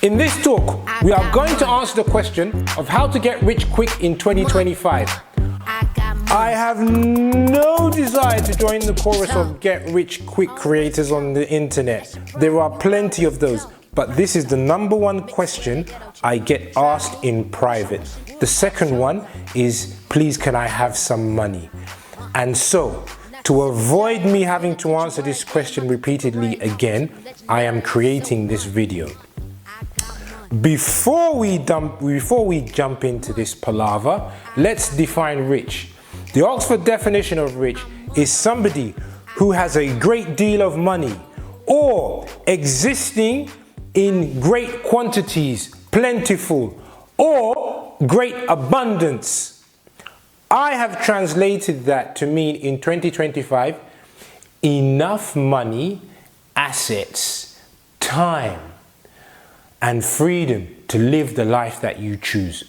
In this talk, we are going to answer the question of how to get rich quick in 2025. I have no desire to join the chorus of get rich quick creators on the internet. There are plenty of those, but this is the number one question I get asked in private. The second one is, please can I have some money? And so, to avoid me having to answer this question repeatedly again, I am creating this video. Before we jump into this palaver, let's define rich. The Oxford definition of rich is somebody who has a great deal of money or existing in great quantities, plentiful, or great abundance. I have translated that to mean in 2025, enough money, assets, time, and freedom to live the life that you choose.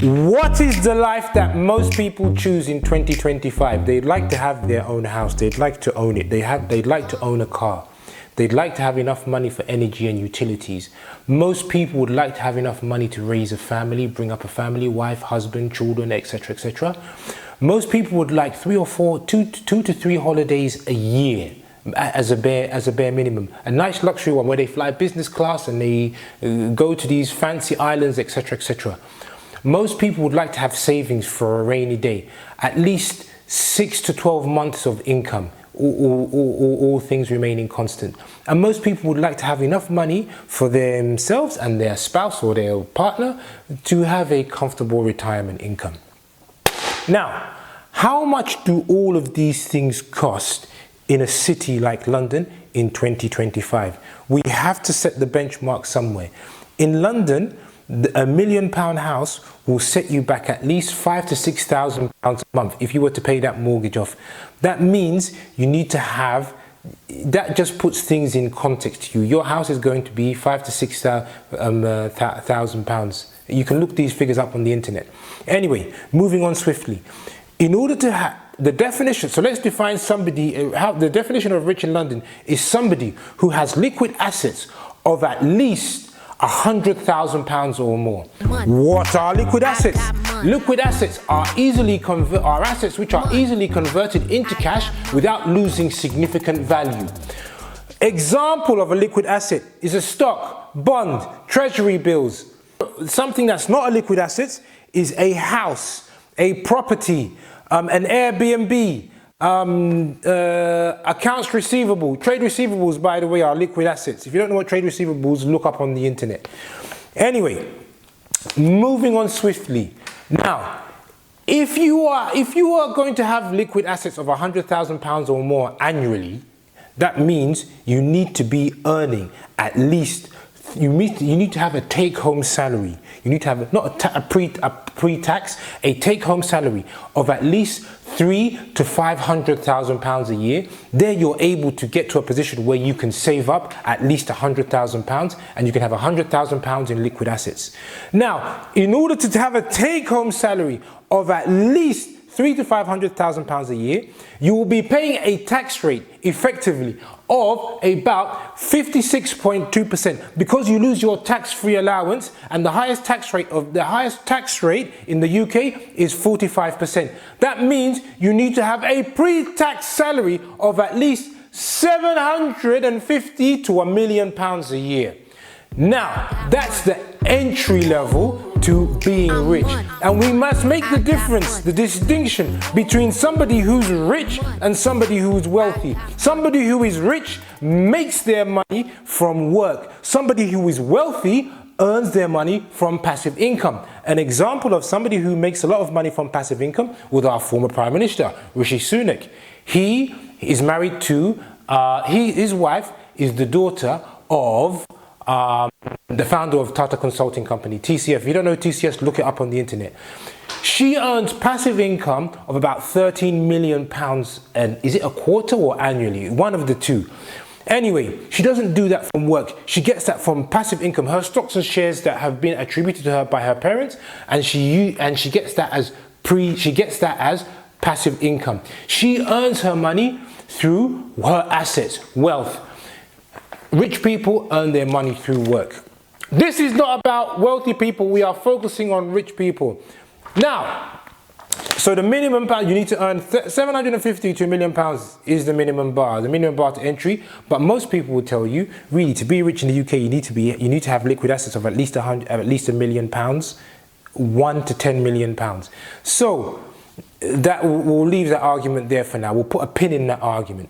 What is the life that most people choose in 2025? They'd like to have their own house. They'd like to own it. They'd like to own a car. They'd like to have enough money for energy and utilities. Most people would like to have enough money to raise a family, bring up a family, wife, husband, children, etc., etc. Most people would like 2 to 3 holidays a year as a bare minimum. A nice luxury one where they fly business class and they go to these fancy islands, etc., etc. Most people would like to have savings for a rainy day, at least 6 to 12 months of income, all things remaining constant. And most people would like to have enough money for themselves and their spouse or their partner to have a comfortable retirement income. Now, how much do all of these things cost in a city like London in 2025? We have to set the benchmark somewhere. In London, a £1 million house will set you back at least £5,000 to £6,000 a month if you were to pay that mortgage off. That means you need to have, that just puts things in context to you. Your house is going to be £5,000 to £6,000. You can look these figures up on the internet. Anyway, moving on swiftly. In order to have the definition, so let's define somebody, how the definition of rich in London is somebody who has liquid assets of at least £100,000 or more. What are liquid assets? Liquid assets are assets which are easily converted into cash without losing significant value. Example of a liquid asset is a stock, bond, treasury bills. Something that's not a liquid asset is a house, a property, an Airbnb, accounts receivable. Trade receivables, by the way, are liquid assets. If you don't know what trade receivables, look up on the internet. Anyway, moving on swiftly. Now, if you are going to have liquid assets of £100,000 or more annually, that means you need to be earning at least, you need to have a take-home salary. You need to have a pre-tax, a take-home salary of at least £300,000 to £500,000 a year. There you're able to get to a position where you can save up at least £100,000 and you can have £100,000 in liquid assets. Now, in order to have a take-home salary of at least £300,000 to £500,000 a year, you will be paying a tax rate effectively of about 56.2% because you lose your tax-free allowance, and the highest tax rate in the UK is 45%. That means you need to have a pre-tax salary of at least £750,000 to £1 million a year. Now, that's the entry level to being rich. And we must make the difference, the distinction between somebody who's rich and somebody who's wealthy. Somebody who is rich makes their money from work. Somebody who is wealthy earns their money from passive income. An example of somebody who makes a lot of money from passive income was our former Prime Minister, Rishi Sunak. He is married to, his wife is the daughter of the founder of Tata Consulting Company, TCF. If you don't know TCS, look it up on the internet. She earns passive income of about £13 million, and is it a quarter or annually? One of the two. Anyway, she doesn't do that from work. She gets that from passive income. Her stocks and shares that have been attributed to her by her parents, and she gets that as passive income. She earns her money through her assets, wealth. Rich people earn their money through work. This is not about wealthy people. We are focusing on rich people. Now, so the minimum pound, you need to earn 750 to £1 million is the minimum bar to entry. But most people will tell you, really, to be rich in the UK, you need to have liquid assets of at least £1 million, £1 to £10 million. So that we'll leave that argument there for now. We'll put a pin in that argument.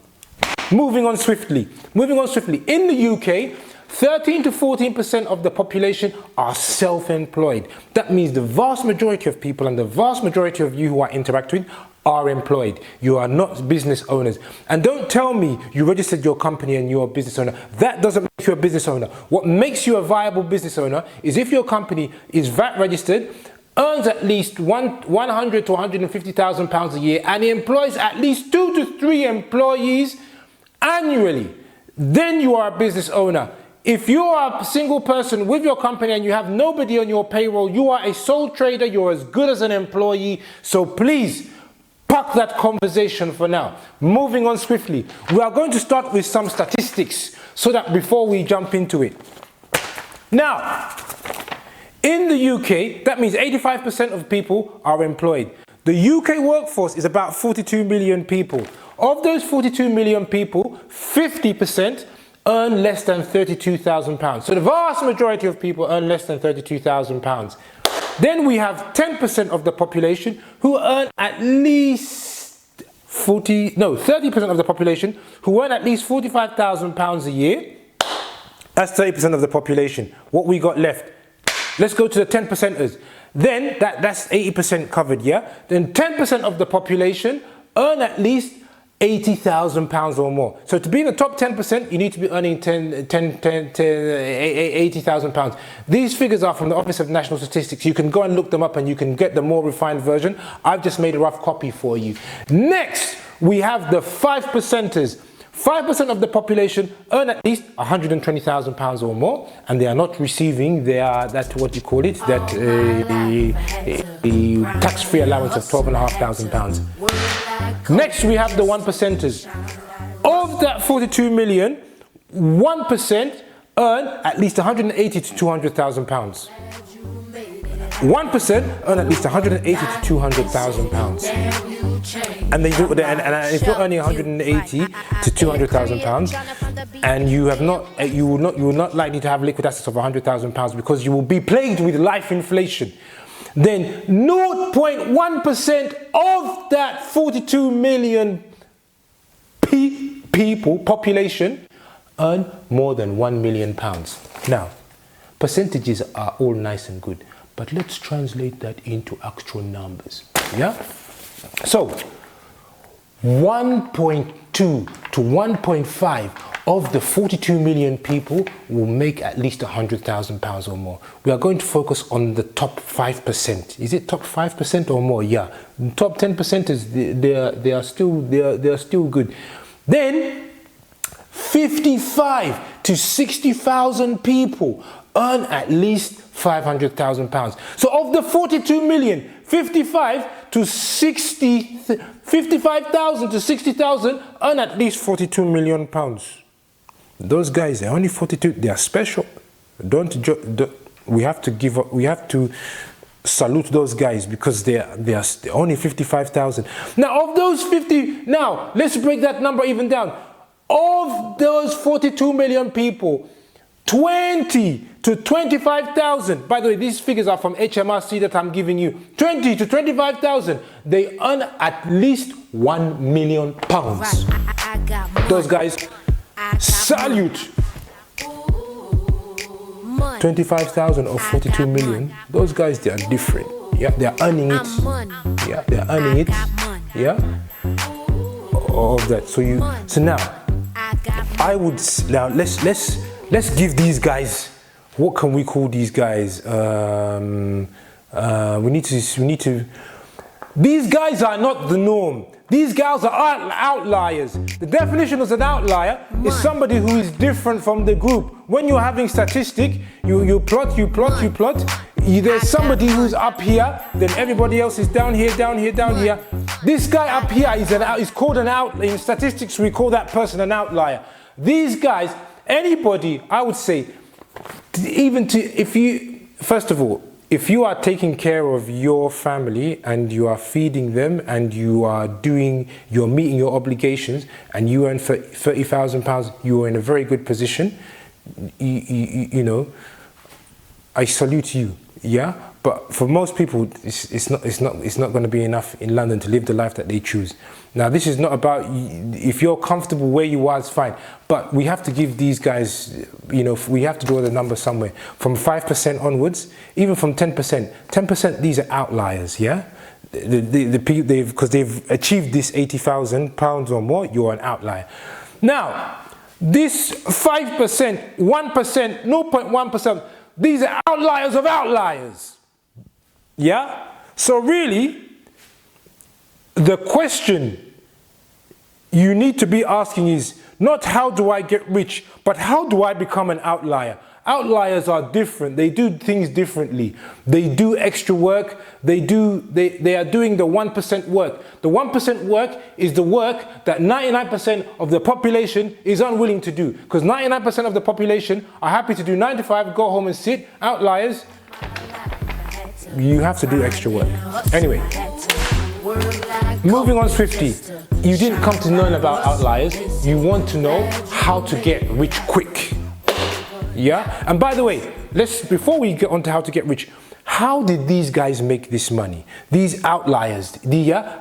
Moving on swiftly. In the UK, 13 to 14% of the population are self-employed. That means the vast majority of people and the vast majority of you who I interact with are employed. You are not business owners. And don't tell me you registered your company and you're a business owner. That doesn't make you a business owner. What makes you a viable business owner is if your company is VAT registered, earns at least £100,000 to £150,000 a year, and employs at least 2 to 3 employees annually. Then you are a business owner. If you are a single person with your company and you have nobody on your payroll, you are a sole trader, you're as good as an employee. So please, park that conversation for now. Moving on swiftly. We are going to start with some statistics so that before we jump into it. Now, in the UK, that means 85% of people are employed. The UK workforce is about 42 million people. Of those 42 million people, 50% earn less than £32,000. So the vast majority of people earn less than £32,000. Then we have 10% of the population who earn at least 30% of the population who earn at least £45,000 a year. That's 30% of the population. What we got left? Let's go to the 10%ers. Then that's 80% covered, yeah? Then 10% of the population earn at least £80,000 or more. So to be in the top 10%, you need to be earning £80,000. These figures are from the Office of National Statistics. You can go and look them up and you can get the more refined version. I've just made a rough copy for you. Next, we have the 5%ers. 5% of the population earn at least £120,000 or more, and they are not receiving their, tax-free allowance of £12,500. Next, we have the 1%ers. Of that 42 million, 1% earn at least £180,000 to £200,000. 1% earn at least £180,000 to £200,000. And if you're earning £180,000 to £200,000, and you will not likely to have liquid assets of £100,000 because you will be plagued with life inflation, then 0.1% of that 42 million population earn more than £1 million. Now, percentages are all nice and good, but let's translate that into actual numbers. Yeah? So, 1.2 to 1.5 of the 42 million people will make at least £100,000 or more. We are going to focus on the top 5%. Is it top 5% or more? Yeah. The top 10% is they are still good. Then 55 to 60,000 people earn at least £500,000. So of the 42 million, 55,000 to 60,000 earn at least £42 million. Those guys, they're only 42. They are special. We have to salute those guys because they are only 55,000. Now, of those 50, now let's break that number even down. Of those 42 million people, 20 to 25,000. By the way, these figures are from HMRC that I'm giving you. 20 to 25,000. They earn at least £1 million. Those guys, salute. 25,000 or 42 million. Those guys, they are different. Yeah, they are earning it. Yeah, they are earning it. Yeah, all of that. So now, let's give these guys. What can we call these guys? We need to. These guys are not the norm. These guys are outliers. The definition of an outlier is somebody who is different from the group. When you're having statistic, you plot. There's somebody who's up here, then everybody else is down here. This guy up here is called an outlier. In statistics, we call that person an outlier. These guys, anybody, I would say, first of all, if you are taking care of your family and you are feeding them and you're meeting your obligations and you earn £30,000, you are in a very good position. You know, I salute you, yeah. But for most people, it's not going to be enough in London to live the life that they choose. Now, this is not about, if you're comfortable where you are, it's fine. But we have to give these guys, you know, we have to draw the number somewhere. From 5% onwards, even from 10%. 10%, these are outliers, yeah? The people, because they've achieved this £80,000 or more, you're an outlier. Now, this 5%, 1%, 0.1%, these are outliers of outliers. Yeah? So really, the question you need to be asking is not how do I get rich, but how do I become an outlier? Outliers are different. They do things differently. They do extra work. They are doing the 1% work. The 1% work is the work that 99% of the population is unwilling to do. Because 99% of the population are happy to do 9 to 5, go home and sit. Outliers, you have to do extra work. Anyway, moving on swiftly. You didn't come to learn about outliers. You want to know how to get rich quick. Yeah? And by the way, before we get on to how to get rich, how did these guys make this money? These outliers,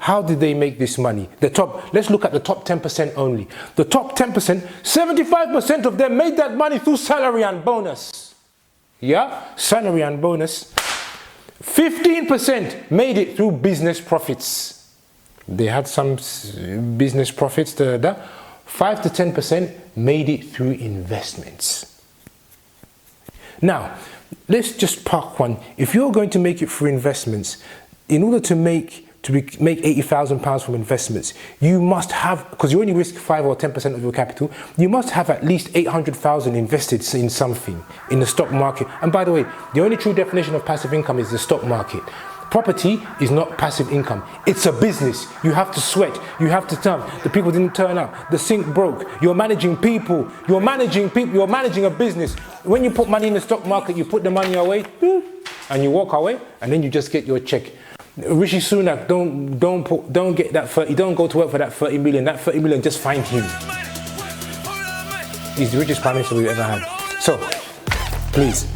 how did they make this money? Let's look at the top 10% only. The top 10%, 75% of them made that money through salary and bonus. Yeah? Salary and bonus. 15% made it through business profits. They had some business profits. 5 to 10% made it through investments. Now, let's just park one. If you're going to make it through investments, in order to make £80,000 from investments, you must have, because you only risk 5 or 10% of your capital, you must have at least 800,000 invested in something, in the stock market. And by the way, the only true definition of passive income is the stock market. Property is not passive income. It's a business. You have to sweat. You have to turn. The people didn't turn up. The sink broke. You're managing people. You're managing a business. When you put money in the stock market, you put the money away, and you walk away, and then you just get your check. Rishi Sunak, don't get that 30. Don't go to work for that 30 million. That 30 million, just find him. He's the richest prime minister we've ever had. So, please.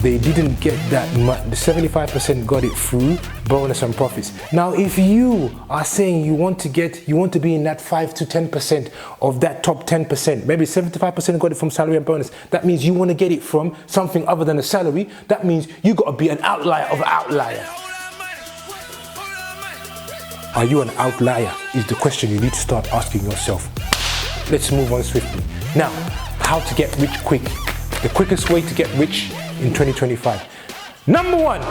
They didn't get that much. The 75% got it through bonus and profits. Now, if you are saying you want to be in that 5 to 10% of that top 10%, maybe 75% got it from salary and bonus. That means you want to get it from something other than a salary. That means you got to be an outlier of outlier. Are you an outlier? Is the question you need to start asking yourself. Let's move on swiftly. Now, how to get rich quick. The quickest way to get rich in 2025. Number 1,